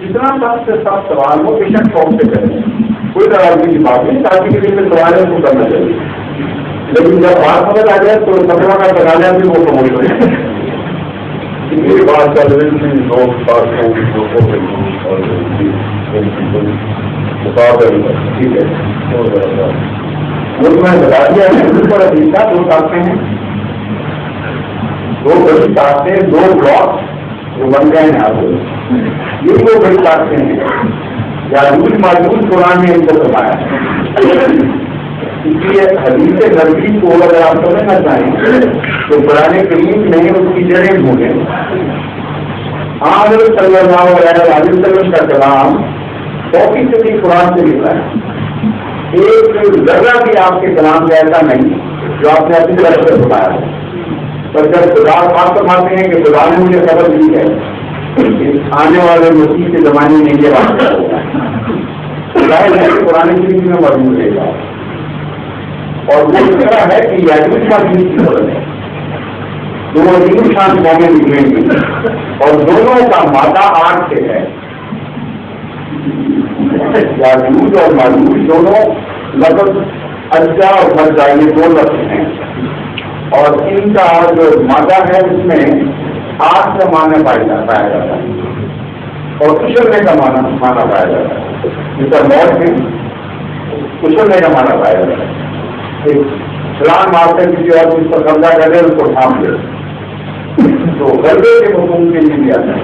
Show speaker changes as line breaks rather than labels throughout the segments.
جتنا سب سے سب سوال ہو بے شک قوم سے کریں، کوئی ناراضگی کی بات نہیں، تاکہ کے لیے سوال ہے اس کو کرنا چاہیے، لیکن جب بات سمجھ آ جائے تو سفر کا بنانا بھی وہ کموئی ہو جائے.
یہ بات کر رہے تھے لوگ پارٹیوں کی مقابل
ٹھیک ہے. وہ میں بتا دیا ہے اس پر ابھی دو طاقتیں ہیں، دو بڑی طاقتیں، دو بلاک جو بن گئے ہیں آپ یہ دو بڑی طاقتیں ہیں. یاجوج ماجوج قرآن نے ان کو فرمایا ہے، اس لیے حدیث نبوی کو اگر آپ سمجھنا چاہیں تو قرآن کریم میں اس کی جڑیں ڈھونڈیں. حضرت صلی اللہ علیہ وسلم کا کلام 100% قرآن سے نکلا ہے، ایک ذرہ بھی آپ کے کلام کا ایسا نہیں جو آپ نے اپنی طرف سے بتایا ہے. پر جب خدا بات فرماتے ہیں کہ خدا نے مجھے خبر دی ہے آنے والے مسیح کے زمانے میں یہ بات ظاہر ہے کہ قرآن کریم میں موجود رہے گا، اور وہ اس طرح ہے کہ یاجوج ماجوج کی ضرورت ہے. دو عظیم شان قومیں نکلیں گی اور دونوں کا مادہ 8 سے ہے. یاجوج اور ماجوج دونوں لفظ اجزا اور مجزا یہ دو لفظ ہیں، اور ان کا جو مادہ ہے اس میں 8 کا معنی پایا جاتا ہے اور کچلنے کا معنی پایا جاتا ہے. جس کا موت میں کچلنے کا معنی پایا جاتا ہے. فلان مارتے کسی اور چیز پر قبضہ کر دے اس کو تھام دے تو غلبے کے حکم کے لیے بھی آتا ہے.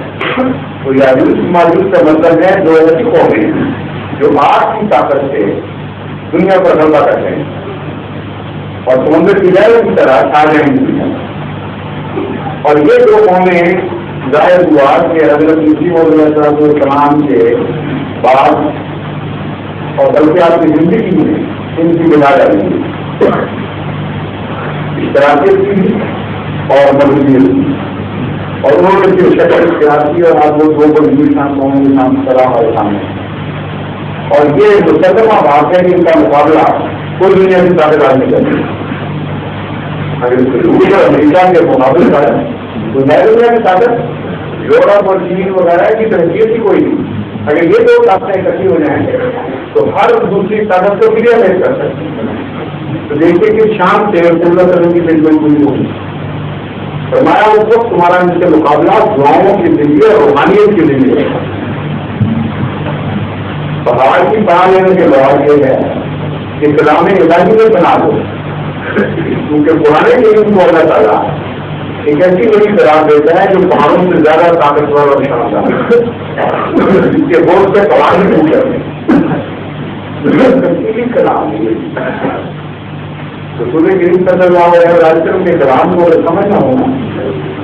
تو یاجوج ماجوج کا مطلب ہے دو ایسی قومیں جو آگ کی طاقت سے دنیا پر غلبہ کرتے ہیں اور سمندر کی لہروں کی طرح چھا جائیں گی دنیا. اور یہ دو قومیں ظاہر ہوا کہ حضرت مسیح علیہ السلام کے بعد اور بلکہ آپ کی زندگی میں ان کی بنا جائے گی اشتراکیت کی اور مذہبیت کی، اور انہوں نے جو شکل اختیار کی اور آپ لوگ دو بڑی قوموں کے نام کرا ہمارے سامنے. اور یہ مقدمہ بات ہے کہ ان کا مقابلہ کوئی دنیا کی طاقت نہیں کرتی. اگر روس اور امریکہ کے مقابلے کا تو نئے دنیا کی طاقت یورپ اور چین وغیرہ کی ترقیت ہی کوئی نہیں. اگر یہ دو طاقتیں اکٹھی ہو جائیں تو ہر دوسری طاقت کو کلیئر نہیں کر سکتی. تو دیکھیے کہ شام سے پورا کرنے کی بالکل پوری ہوگی. فرمایا اس وقت تمہارا ان سے مقابلہ دعاؤں کی ذریعے اور روحانیت کے ذریعے ہے. پہاڑ کی پڑھا لینے کے بعد یہ ہے کہ کلام الہی میں بنا دو، کیونکہ پرانے کے ان کو اللہ تعالیٰ ایک ایسی بڑی قرار دیتا ہے جو پہاڑوں سے زیادہ طاقتور اور شاندار ہے، جس کے بورڈ پہ پہاڑ ہی نہیں کرتے. کلام رسول کریم صلی اللہ علیہ وسلم کے کلام کو سمجھنا ہونا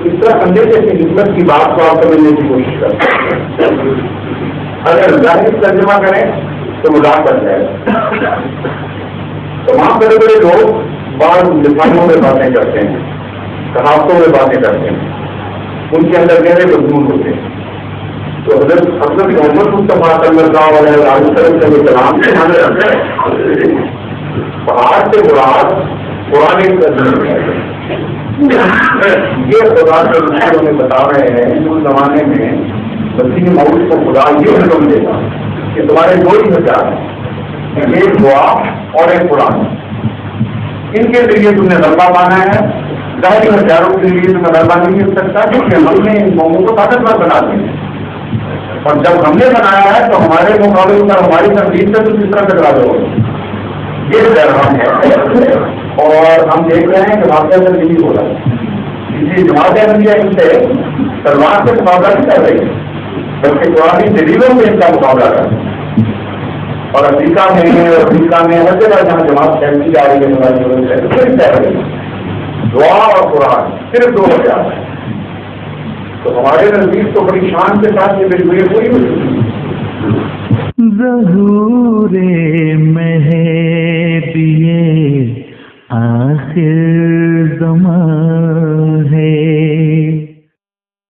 اس طرح سمجھے کہ حکمت کی بات کو آپ سمجھنے کی کوشش کرتے ہیں. اگر ظاہر ترجمہ کریں تو مذاق بن جائے گا. تمام بڑے بڑے لوگ بعض لسانوں میں باتیں کرتے ہیں، کہاوتوں میں باتیں کرتے ہیں، ان کے اندر گہرے مضمون ہوتے ہیں. تو حضرت محمد مصطفیٰ صلی اللہ علیہ وسلم کے کلام سے ہمیں رکھتے ہیں پہاڑ سے مراد قرآن یہ خدا کے رسولوں میں بتا رہے ہیں اس زمانے میں مسیح موت کو خدا یہ حکم دے گا کہ تمہارے دو ہی ہتھیار ہیں، ایک دعا اور ایک قرآن. ان کے ذریعے تم نے غلبہ پانا ہے. ظاہری ہتھیاروں کے ذریعے تمہیں غلبہ نہیں مل سکتا کیونکہ ہم نے ان قوموں کو طاقتور بنا دیا، اور جب ہم نے بنایا ہے تو ہمارے مقابلے پر ہماری تنظیم سے تو کس طرح ٹکرا دو گے. یہ درخواست ہے اور ہم دیکھ رہے ہیں کہ واقعہ سے نہیں ہو رہا ہے. اسی جماعت احمدیہ ان سے تلوار سے مقابلہ نہیں کر رہی ہے بلکہ قرآنی دلیلوں میں ان کا مقابلہ کر رہے ہیں. اور امریکہ میں اور افریقہ میں ہر جگہ جہاں جماعت پھیلتی جا رہی ہے دعا اور قرآن صرف دو ہو جاتا ہے. تو ہمارے نزدیک تو بڑی شان کے ساتھ یہ بالکل پوری ہوئی.
ظہور مہدی آخر